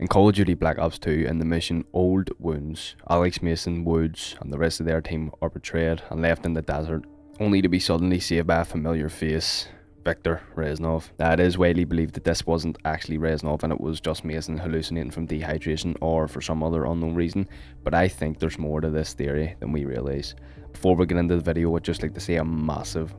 In Call of Duty Black Ops 2 in the mission Old Wounds, Alex, Mason, Woods and the rest of their team are betrayed and left in the desert, only to be suddenly saved by a familiar face, Viktor Reznov. Now, it is widely believed that this wasn't actually Reznov and it was just Mason hallucinating from dehydration or for some other unknown reason, but I think there's more to this theory than we realise. Before we get into the video, I'd just like to say a massive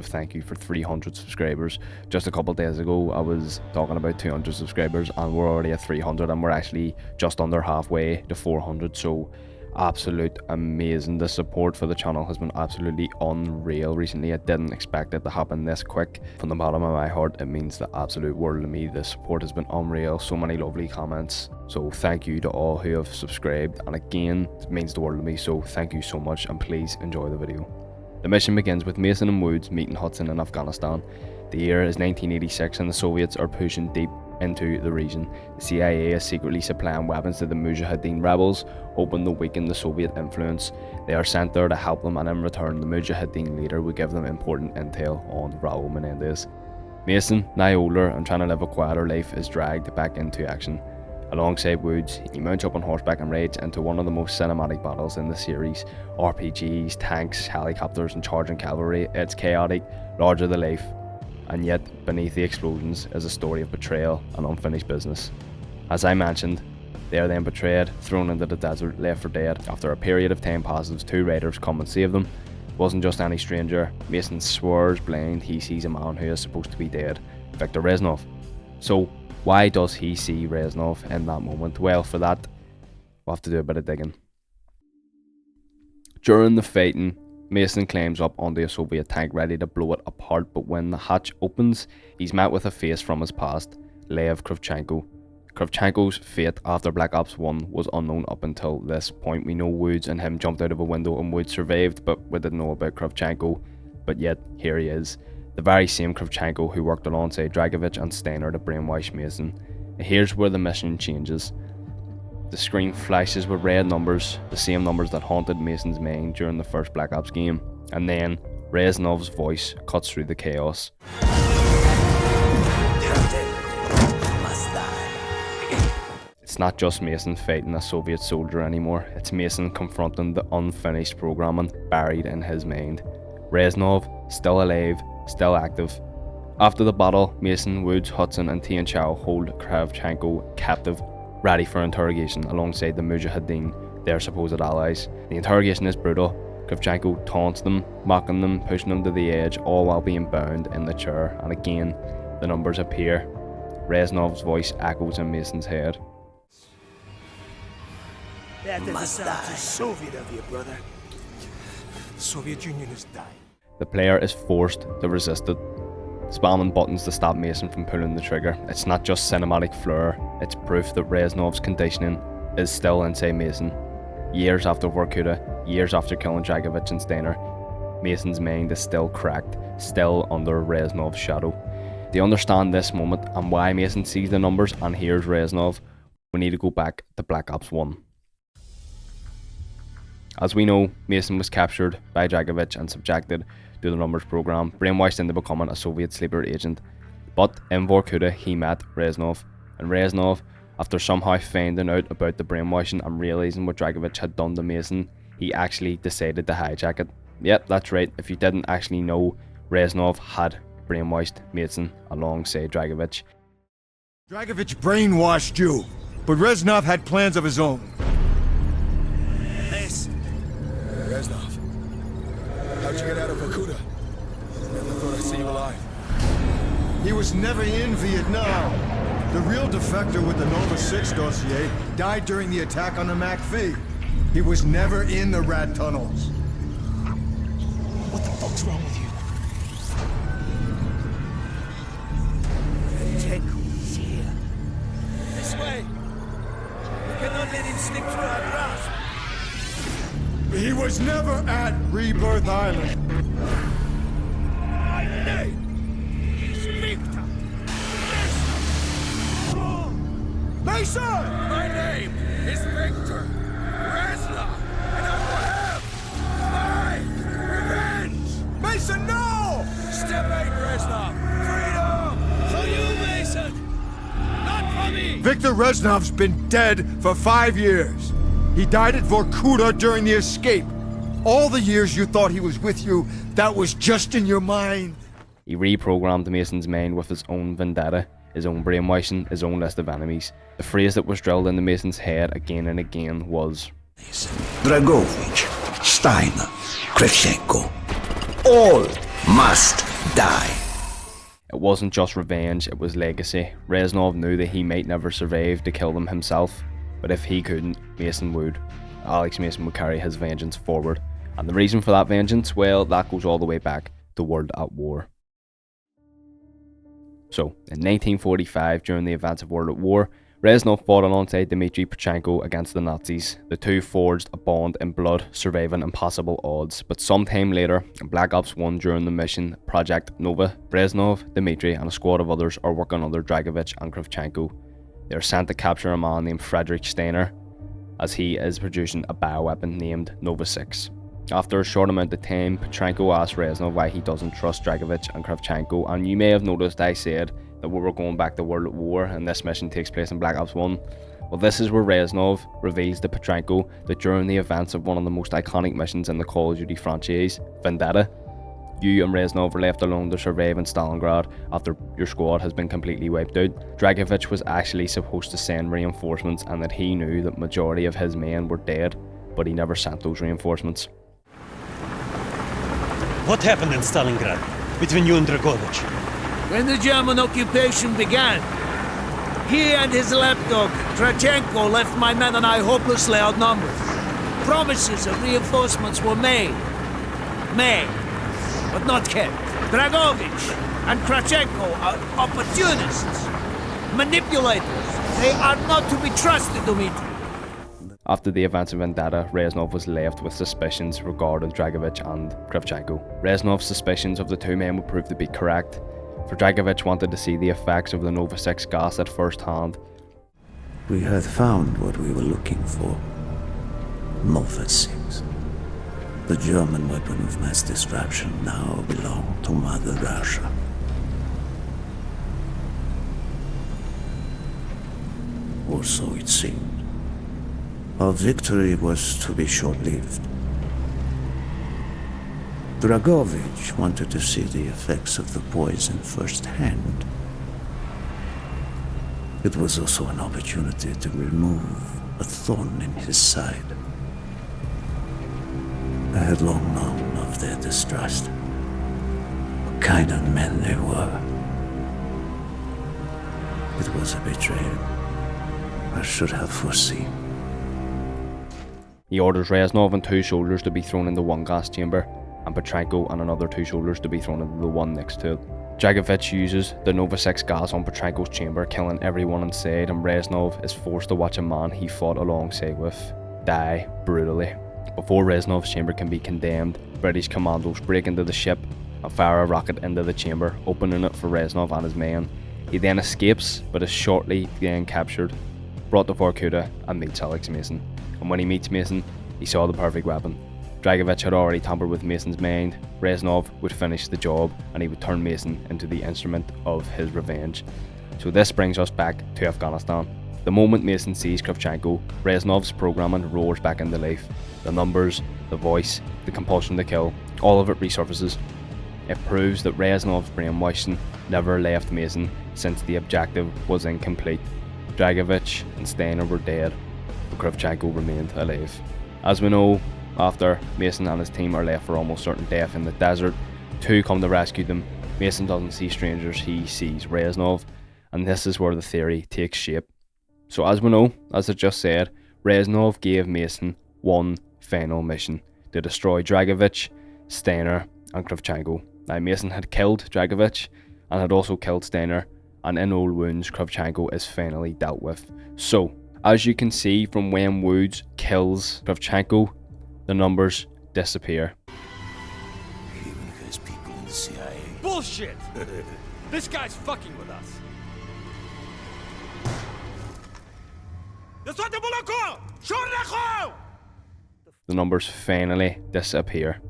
thank you for 300 subscribers. Just a couple days ago I was talking about 200 subscribers and we're already at 300 and we're actually just under halfway to 400, so absolute amazing. The support for the channel has been absolutely unreal recently. I didn't expect it to happen this quick. From the bottom of my heart, it means the absolute world to me. The support has been unreal, so many lovely comments, so thank you to all who have subscribed, and again, it means the world to me, so thank you so much and please enjoy the video. The mission begins with Mason and Woods meeting Hudson in Afghanistan. The year is 1986 and the Soviets are pushing deep into the region. The CIA is secretly supplying weapons to the Mujahideen rebels, hoping to weaken the Soviet influence. They are sent there to help them, and in return the Mujahideen leader will give them important intel on Raul Menendez. Mason, now older and trying to live a quieter life, is dragged back into action. Alongside Woods, he mounts up on horseback and rides into one of the most cinematic battles in the series. RPGs, tanks, helicopters and charging cavalry. It's chaotic, larger than life. And yet, beneath the explosions is a story of betrayal and unfinished business. As I mentioned, they are then betrayed, thrown into the desert, left for dead. After a period of time passes, two raiders come and save them. It wasn't just any stranger. Mason swears blind he sees a man who is supposed to be dead, Viktor Reznov. So, why does he see Reznov in that moment? Well, for that, we'll have to do a bit of digging. During the fighting, Mason climbs up onto a Soviet tank ready to blow it apart, but when the hatch opens, he's met with a face from his past, Lev Kravchenko. Kravchenko's fate after Black Ops 1 was unknown up until this point. We know Woods and him jumped out of a window and Woods survived, but we didn't know about Kravchenko. But yet, here he is, the very same Kravchenko who worked alongside Dragovich and Steiner to brainwash Mason. And here's where the mission changes. The screen flashes with red numbers, the same numbers that haunted Mason's mind during the first Black Ops game, and then Reznov's voice cuts through the chaos. It's not just Mason fighting a Soviet soldier anymore, it's Mason confronting the unfinished programming buried in his mind. Reznov, still alive, still active. After the battle, Mason, Woods, Hudson and Tian Chao hold Kravchenko captive, ready for interrogation alongside the Mujahideen, their supposed allies. The interrogation is brutal. Kravchenko taunts them, mocking them, pushing them to the edge, all while being bound in the chair. And again, the numbers appear. Reznov's voice echoes in Mason's head. That doesn't sound too Soviet of you, brother. The Soviet Union is dying. The player is forced to resist it, spamming buttons to stop Mason from pulling the trigger. It's not just cinematic flair, it's proof that Reznov's conditioning is still inside Mason. Years after Vorkuta, years after killing Dragovich and Steiner, Mason's mind is still cracked, still under Reznov's shadow. To understand this moment and why Mason sees the numbers and hears Reznov, we need to go back to Black Ops 1. As we know, Mason was captured by Dragovich and subjected to the numbers program, brainwashed into becoming a Soviet sleeper agent. But in Vorkuta he met Reznov, and Reznov, after somehow finding out about the brainwashing and realising what Dragovich had done to Mason, he actually decided to hijack it. Yep, that's right, if you didn't actually know, Reznov had brainwashed Mason alongside Dragovich. Dragovich brainwashed you, but Reznov had plans of his own. Reznov, how'd you get out of Vorkuta? Never thought I'd see you alive. He was never in Vietnam. The real defector with the Nova 6 dossier died during the attack on the McPhee. He was never in the rat tunnels. What the fuck's wrong with you? Kravchenko's here. This way. We cannot let him slip through our grasp. He was never at Rebirth Island. My name is Viktor Reznov. Mason! My name is Viktor Reznov, and I will have my revenge! Mason, no! Step 8, Reznov! Freedom! For you, Mason! Not for me! Viktor Reznov's been dead for 5 years. He died at Vorkuta during the escape. All the years you thought he was with you, that was just in your mind. He reprogrammed Mason's mind with his own vendetta, his own brainwashing, his own list of enemies. The phrase that was drilled into Mason's head again and again was, Dragovich, Steiner, Kravchenko, all must die. it wasn't just revenge, it was legacy. Reznov knew that he might never survive to kill them himself, but if he couldn't, Mason would. Alex Mason would carry his vengeance forward. And the reason for that vengeance, well, that goes all the way back to World at War. So, in 1945, during the events of World at War, Reznov fought alongside Dmitry Pachenko against the Nazis. The two forged a bond in blood, surviving impossible odds. But sometime later, in Black Ops 1 during the mission Project Nova, Reznov, Dmitry and a squad of others are working under Dragovich and Kravchenko. They are sent to capture a man named Frederick Steiner, as he is producing a bioweapon named Nova 6. After a short amount of time, Pachenko asks Reznov why he doesn't trust Dragovich and Kravchenko, and you may have noticed I said that we were going back to World at War and this mission takes place in Black Ops 1. Well, this is where Reznov reveals to Pachenko that during the events of one of the most iconic missions in the Call of Duty franchise, Vendetta, you and Reznov were left alone to survive in Stalingrad after your squad has been completely wiped out. Dragovich was actually supposed to send reinforcements and that he knew that majority of his men were dead, but he never sent those reinforcements. What happened in Stalingrad between you and Dragovich? When the German occupation began, he and his lapdog, Kravchenko, left my men and I hopelessly outnumbered. Promises of reinforcements were made, but not kept. Dragovich and Kravchenko are opportunists, manipulators. They are not to be trusted, Dmitry. After the events of Vendetta, Reznov was left with suspicions regarding Dragovich and Kravchenko. Reznov's suspicions of the two men would prove to be correct, for Dragovich wanted to see the effects of the Nova 6 gas at first hand. We had found what we were looking for. Nova 6. The German weapon of mass destruction now belonged to Mother Russia. Or so it seemed. Our victory was to be short-lived. Dragovich wanted to see the effects of the poison firsthand. It was also an opportunity to remove a thorn in his side. I had long known of their distrust, what kind of men they were. It was a betrayal I should have foreseen. He orders Reznov and two soldiers to be thrown into one gas chamber, and Pachenko and another two soldiers to be thrown into the one next to it. Dragovich uses the Nova 6 gas on Pachenko's chamber, killing everyone inside, and Reznov is forced to watch a man he fought alongside with die brutally. Before Reznov's chamber can be condemned, British commandos break into the ship and fire a rocket into the chamber, opening it for Reznov and his men. He then escapes, but is shortly then captured, brought to Vorkuta, and meets Alex Mason. And when he meets Mason, he saw the perfect weapon. Dragovich had already tampered with Mason's mind. Reznov would finish the job and he would turn Mason into the instrument of his revenge. So this brings us back to Afghanistan. The moment Mason sees Kravchenko, Reznov's programming roars back into life. The numbers, the voice, the compulsion to kill, all of it resurfaces. It proves that Reznov's brainwashing never left Mason since the objective was incomplete. Dragovich and Steiner were dead, but Kravchenko remained alive. As we know, after Mason and his team are left for almost certain death in the desert, two come to rescue them. Mason doesn't see strangers, he sees Reznov, and this is where the theory takes shape. So as we know, as I just said, Reznov gave Mason one final mission: to destroy Dragovich, Steiner and Kravchenko. Now Mason had killed Dragovich and had also killed Steiner, and in old wounds Kravchenko is finally dealt with. So, as you can see from when Woods kills Kravchenko, the numbers disappear. Even if there's people in the CIA. Bullshit! This guy's fucking with us. The numbers finally disappear,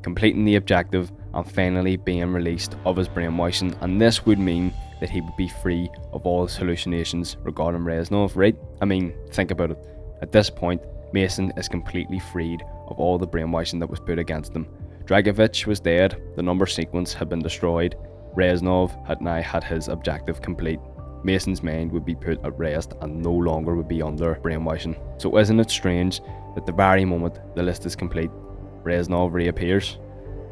completing the objective and finally being released of his brainwashing, and this would mean that he would be free of all his hallucinations regarding Reznov, right? I mean, think about it. At this point, Mason is completely freed of all the brainwashing that was put against him. Dragovich was dead, the number sequence had been destroyed, Reznov had now had his objective complete. Mason's mind would be put at rest and no longer would be under brainwashing. So isn't it strange that the very moment the list is complete, Reznov reappears?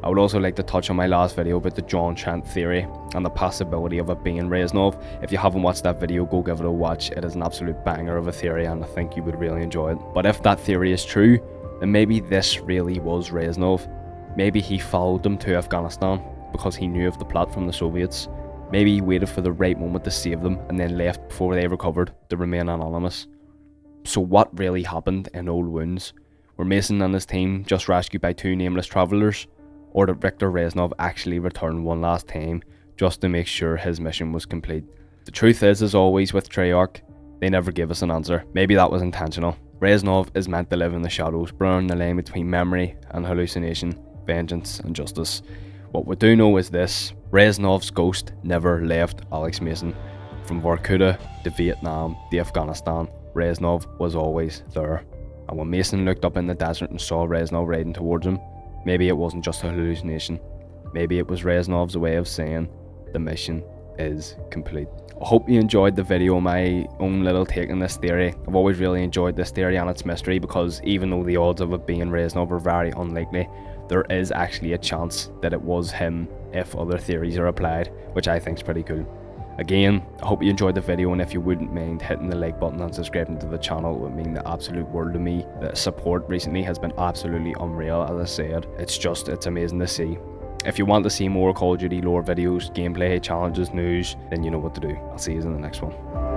I would also like to touch on my last video about the John Trent theory and the possibility of it being Reznov. If you haven't watched that video, go give it a watch. It is an absolute banger of a theory and I think you would really enjoy it. But if that theory is true, then maybe this really was Reznov. Maybe he followed them to Afghanistan because he knew of the plot from the Soviets. Maybe he waited for the right moment to save them and then left before they recovered to remain anonymous. So what really happened in Old Wounds? Were Mason and his team just rescued by two nameless travellers? Or did Viktor Reznov actually return one last time just to make sure his mission was complete? The truth is, as always with Treyarch, they never give us an answer. Maybe that was intentional. Reznov is meant to live in the shadows, blurring the line between memory and hallucination, vengeance and justice. What we do know is this: Reznov's ghost never left Alex Mason. From Vorkuta to Vietnam to Afghanistan, Reznov was always there. And when Mason looked up in the desert and saw Reznov riding towards him, maybe it wasn't just a hallucination. Maybe it was Reznov's way of saying the mission is complete. I hope you enjoyed the video, my own little take on this theory. I've always really enjoyed this theory and its mystery because even though the odds of it being Reznov are very unlikely, there is actually a chance that it was him if other theories are applied, which I think is pretty cool. Again, I hope you enjoyed the video, and if you wouldn't mind hitting the like button and subscribing to the channel, it would mean the absolute world to me. The support recently has been absolutely unreal, as I said. It's amazing to see. If you want to see more Call of Duty lore videos, gameplay, challenges, news, then you know what to do. I'll see you in the next one.